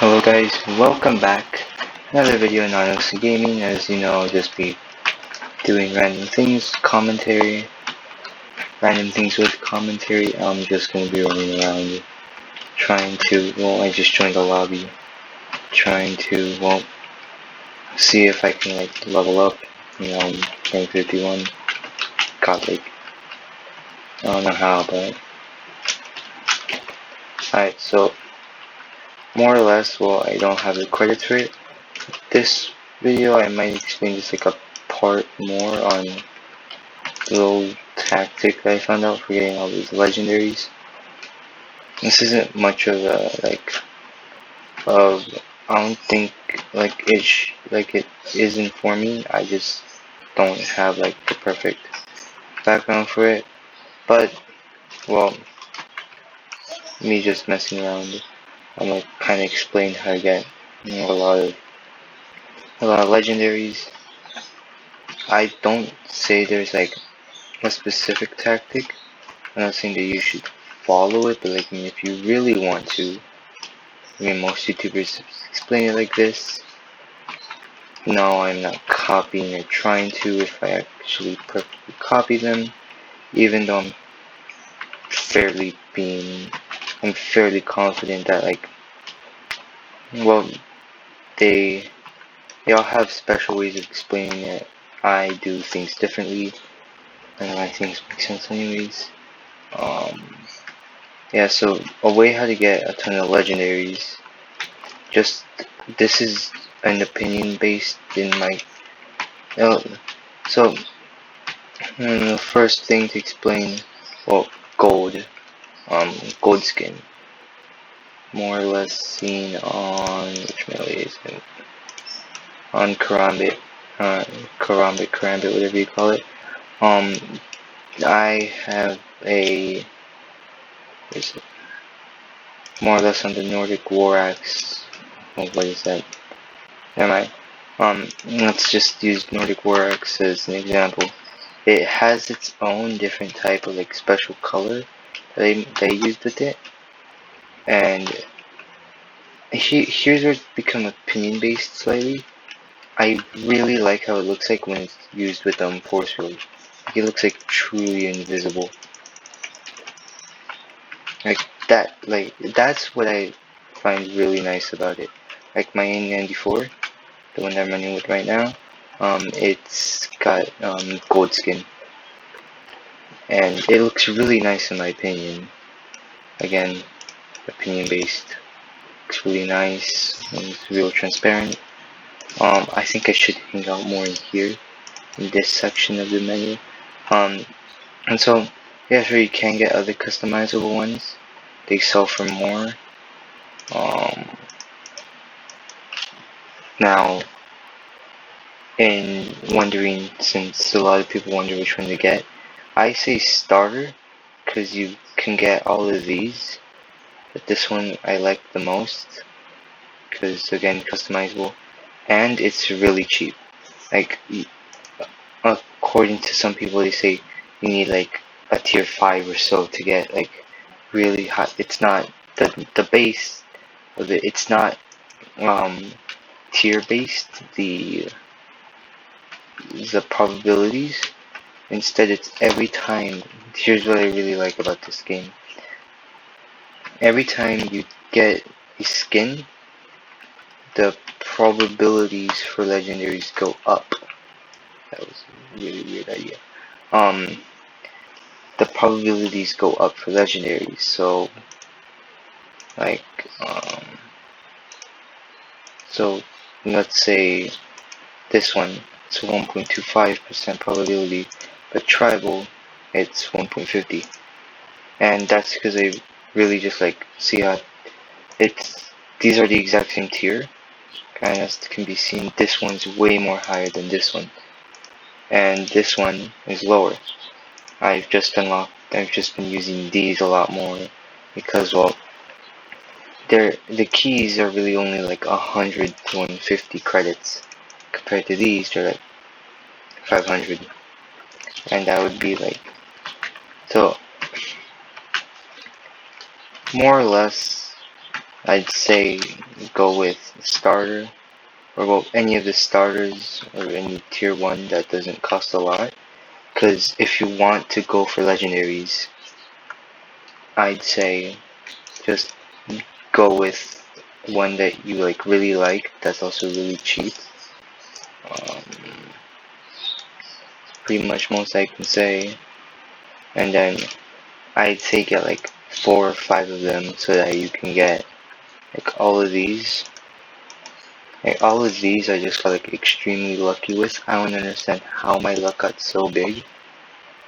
Hello guys, welcome back. Another video on AnonymouslyGaming. As you know, I'll just be doing random things with commentary. I'm just gonna be running around trying to, I just joined the lobby, trying to, see if I can level up. I'm rank 51. Got I don't know how, but alright. So more or less, I don't have the credits for it. This video, I might explain just a part more on little tactic I found out for getting all these legendaries. This isn't much of I don't think it isn't for me. I just don't have the perfect background for it. But me just messing around, I'm gonna kind of explain how to get a lot of legendaries. I don't say there's a specific tactic. I'm not saying that you should follow it, but if you really want to, most YouTubers explain it like this. No, I'm not copying or trying to. If I actually perfectly copy them, even though I'm fairly confident that they all have special ways of explaining it. I do things differently, and I think it makes sense anyways. Yeah, so a way how to get a ton of legendaries. This is an opinion based in my. So the first thing to explain, gold, gold skin, more or less seen on which melee is it? On Karambit, whatever you call it. I have more or less on the Nordic War Axe. What is that? Never mind. Let's just use Nordic War Axe as an example. It has its own different type of special color they used with it, and here's where it's become opinion based slightly. I really like how it looks when it's used with force field. It looks truly invisible. That's what I find really nice about it. My N94, the one that I'm running with right now, it's got gold skin, and it looks really nice in my opinion. Again, opinion based. Looks really nice and it's real transparent. I think I should hang out more in here, in this section of the menu. And so, yeah, sure, you can get other customizable ones. They sell for more. Now, in wondering, since a lot of people wonder which one to get, I say starter, because you can get all of these, but this one I like the most, because again, customizable, and it's really cheap. According to some people, they say you need a tier 5 or so to get really high. It's not the base of it. It's not tier based. The probabilities. Instead, it's every time. Here's what I really like about this game. Every time you get a skin, the probabilities for legendaries go up. That was a really weird idea. The probabilities go up for legendaries. So, so let's say this one, it's 1.25% probability, but tribal, it's 1.50. And that's because I really just see how these are the exact same tier. And as can be seen, this one's way more higher than this one. And this one is lower. I've just been using these a lot more because, the keys are really only 100 to 150 credits. Compared to these, they're 500. And that would be so more or less I'd say go with starter, or well, any of the starters, or any tier 1 that doesn't cost a lot. Because if you want to go for legendaries, I'd say just go with one that you like really like, that's also really cheap. Um, pretty much most I can say. And then I'd say get like 4 or 5 of them so that you can get like all of these. Like all of these I just got like extremely lucky with. I don't understand how my luck got so big.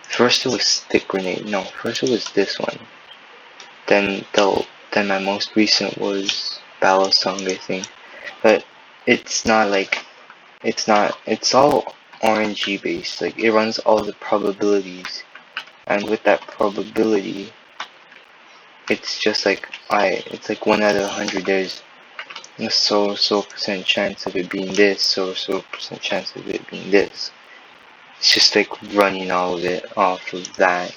First it was stick grenade. No, first it was this one. Then my most recent was Battle Song, I think. But it's not like it's all RNG based. Like it runs all the probabilities, and with that probability, it's just like it's like 1 out of 100. There's a so percent chance of it being this, so percent chance of it being this. It's just like running all of it off of that.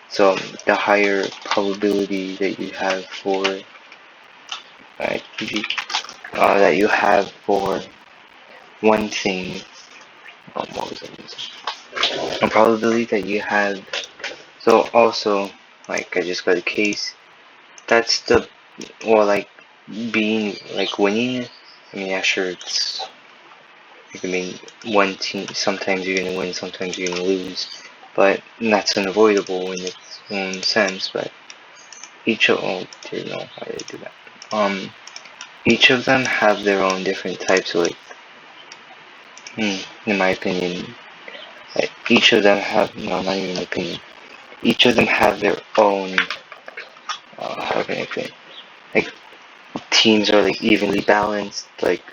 So the higher probability that you have for that you have for one thing, what was it? A probability that you have. So also, like I just got a case. That's the like being like winning. I mean, yeah, sure, it's. I mean, one team. Sometimes you're gonna win, sometimes you're gonna lose, but that's unavoidable in its own sense. But each of dear no, why did I do that? Each of them have their own different types of like. In my opinion, like, each of them have no, not even my opinion. Each of them have their own. How can I say? Like teams are like evenly balanced, like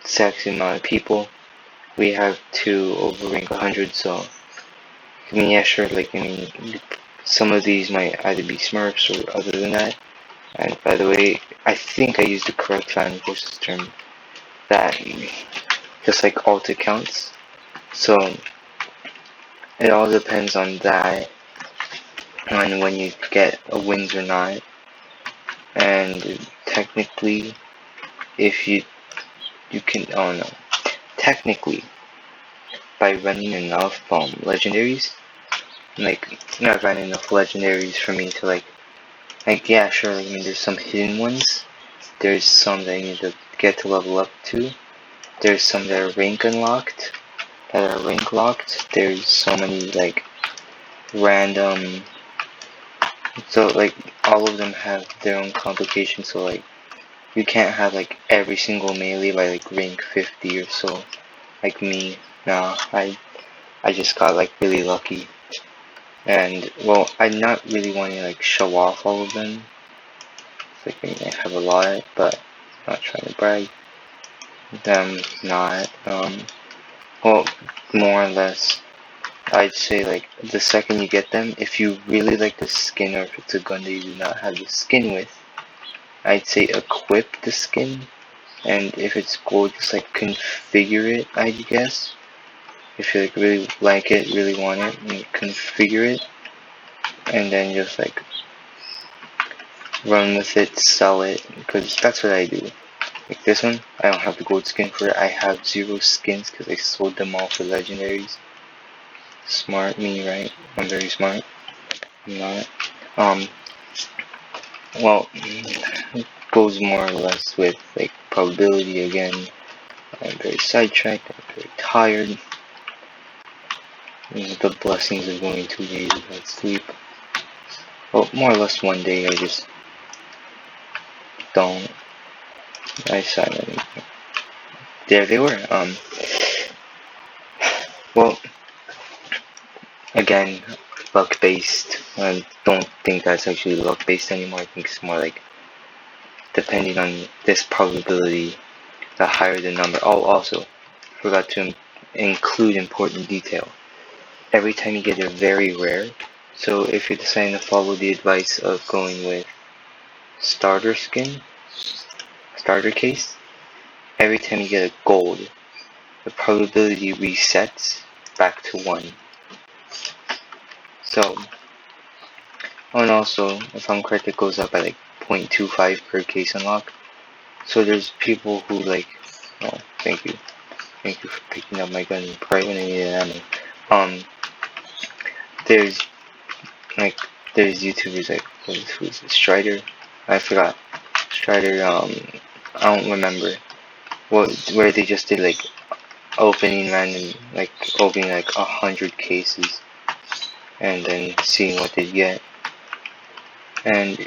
sexy amount of people. We have 2 over rank 100, so I mean, yeah, sure. Like I mean, some of these might either be Smurfs or other than that. And by the way, I think I used the correct Final Forces term. That just like alt accounts. So it all depends on that, on when you get a wins or not. And technically, if you can, oh no, technically by running enough legendaries, like not running enough legendaries for me to like yeah, sure. I mean, there's some hidden ones. There's some that I need to get to level up to. There's some that are rank unlocked, that are rank locked. There's so many like random. So like all of them have their own complications. So like you can't have like every single melee by like rank 50 or so. Like me, nah. I just got like really lucky. And well, I'm not really wanting to like show off all of them. Like I mean, I have a lot, but I'm not trying to brag. Them not. Well, more or less, I'd say like the second you get them, if you really like the skin or if it's a gun that you do not have the skin with, I'd say equip the skin. And if it's gold, just like configure it, I guess. If you really like it, really want it, and configure it, and then just like run with it, sell it, because that's what I do. Like this one, I don't have the gold skin for it. I have 0 skins because I sold them all for legendaries. Smart me, right? I'm very smart. I'm not. Well, it goes more or less with like probability again. I'm very sidetracked. I'm very tired. These are the blessings of going 2 days without sleep. Well, more or less one day. I just don't. I silently. There they were. Well, again, luck based. I don't think that's actually luck based anymore. I think it's more like depending on this probability, the higher the number. Oh, also, forgot to include important detail. Every time you get a very rare, so if you're deciding to follow the advice of going with starter skin, starter case, every time you get a gold, the probability resets back to 1. So, and also, if I'm correct, it goes up by like 0.25 per case unlock. So there's people who like, oh, thank you for picking up my gun right when I needed ammo. There's like, there's YouTubers like, who's it? Strider? I forgot. Strider, I don't remember. Where they just did like opening random, like opening like 100 cases and then seeing what they get. And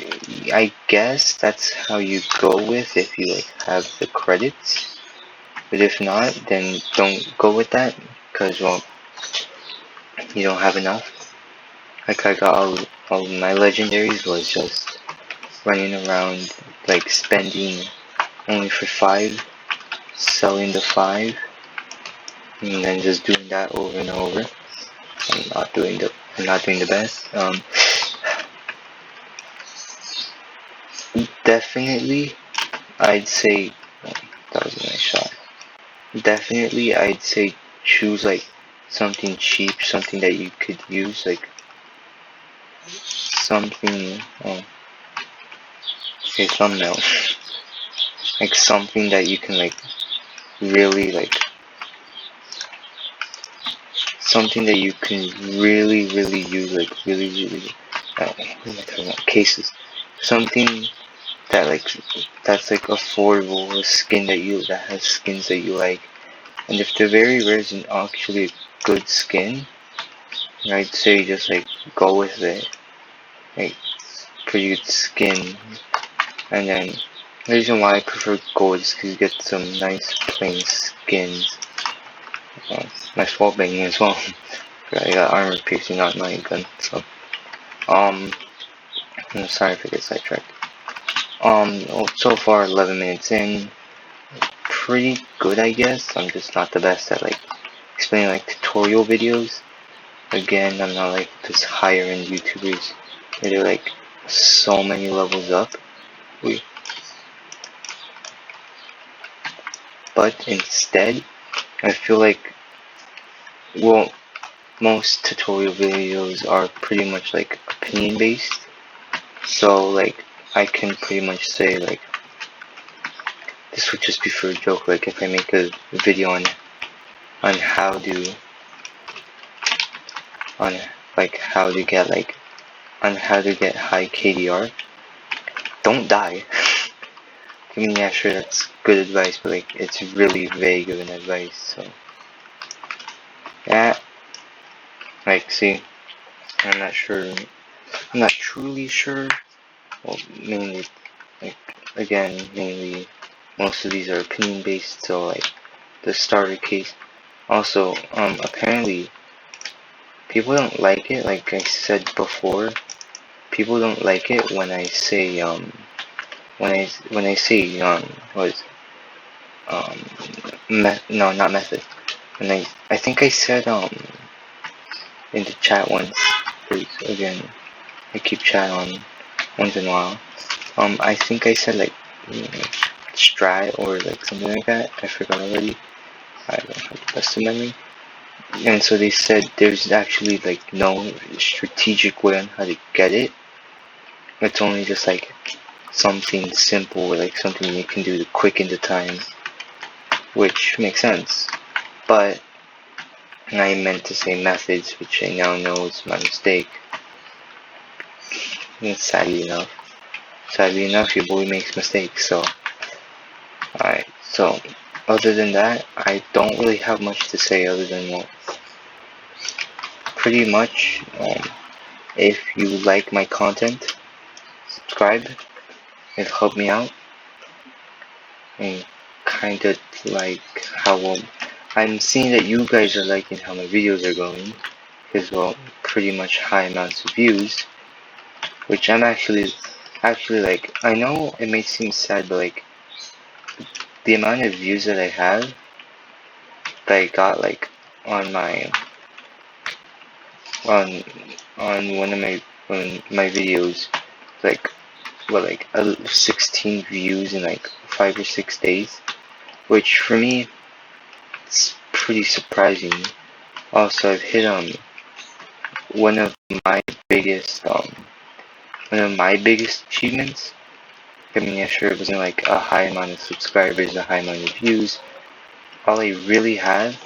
I guess that's how you go with if you like have the credits. But if not, then don't go with that, because well, you don't have enough. Like I got all my legendaries was just running around like spending only for 5, selling the 5, and then just doing that over and over. I'm not doing the best. Definitely, I'd say that was a nice shot. Definitely, I'd say choose like something cheap, something that you could use, like something. Oh, okay, thumbnail. Like something that you can like really like, something that you can really use, like really. What am I talking about? Cases. Something that like that's like affordable, a skin that has skins that you like. And if the very rare is actually a good skin, I'd say just like go with it. Like pretty good skin. And then the reason why I prefer gold is because you get some nice plain skins. Nice wall banging as well. I got armor piercing on my gun, so I'm sorry if I get sidetracked. So far 11 minutes in, pretty good I guess. I'm just not the best at like explaining like tutorial videos. Again, I'm not like this higher end YouTubers. They're like so many levels up. But instead, I feel like, well, most tutorial videos are pretty much like opinion based. So like I can pretty much say like this would just be for a joke. Like if I make a video on how to on like how to get like on how to get high KDR, don't die. I mean, yeah, sure, that's good advice, but like it's really vague of an advice. So yeah, like see, I'm not sure. I'm not truly sure. Well, mainly, like again, mainly most of these are opinion based. So like the starter case. Also, apparently people don't like it. Like I said before, people don't like it when I say when I say what is no, not method. And I think I said in the chat once. Again, I keep chat on once in a while. I think I said like strat or like something like that. I forgot already. I don't have the best of memory. And so they said there's actually like no strategic way on how to get it. It's only just like something simple, or like something you can do to quicken the time, which makes sense. But I meant to say methods, which I now know is my mistake. And sadly enough, your boy makes mistakes. So, alright. So, other than that, I don't really have much to say other than well, pretty much. If you like my content, subscribe. It'll help me out. And kind of like how I'm seeing that you guys are liking how my videos are going. Because well, pretty much high amounts of views. Which I'm actually like, I know it may seem sad, but like the amount of views that I have that I got like on my on one of my videos, like what, like 16 views in like 5 or 6 days, which for me it's pretty surprising. Also, I've hit one of my biggest one of my biggest achievements I mean, yeah, sure, it wasn't like a high amount of subscribers, a high amount of views. All I really had,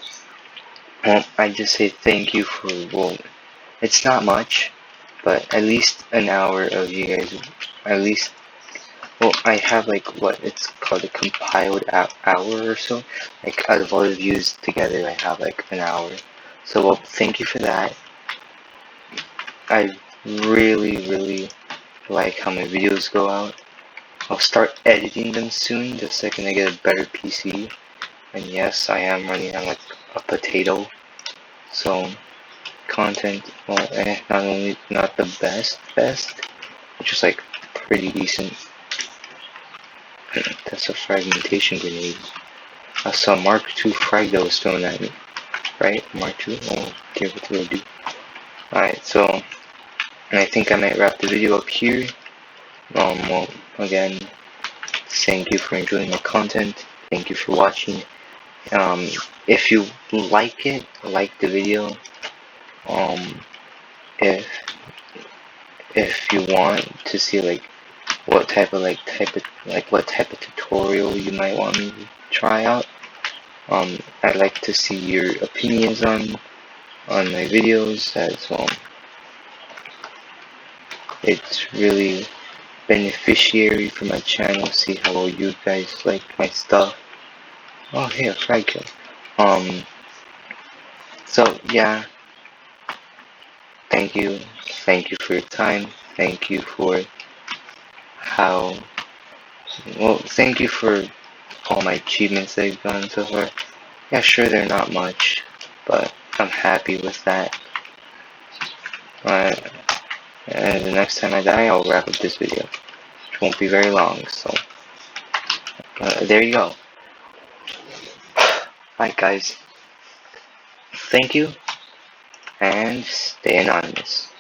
well, I just say thank you for, well, it's not much, but at least an hour of you guys, at least, well, I have like what it's called a compiled hour or so. Like out of all the views together, I have like an hour. So, well, thank you for that. I really like how my videos go out. I'll start editing them soon, the second I get a better PC. And yes, I am running on like a potato. So, content, well, not the best, which is like pretty decent. That's a fragmentation grenade. I saw Mark II frag that was thrown at me. Right? Mark II? Oh, dear, what do I do? Alright, so I think I might wrap the video up here. Well, again, thank you for enjoying my content. Thank you for watching. If you like it, like the video. If you want to see like what type of tutorial you might want me to try out, I'd like to see your opinions on my videos, as it's really beneficiary for my channel. See how well you guys like my stuff. Oh, hey, a frag kill. So yeah, thank you for your time. Thank you for thank you for all my achievements that I've gotten so far. Yeah, sure, they're not much, but I'm happy with that. And the next time I die, I'll wrap up this video, which won't be very long, so there you go. Alright guys, thank you, and stay anonymous.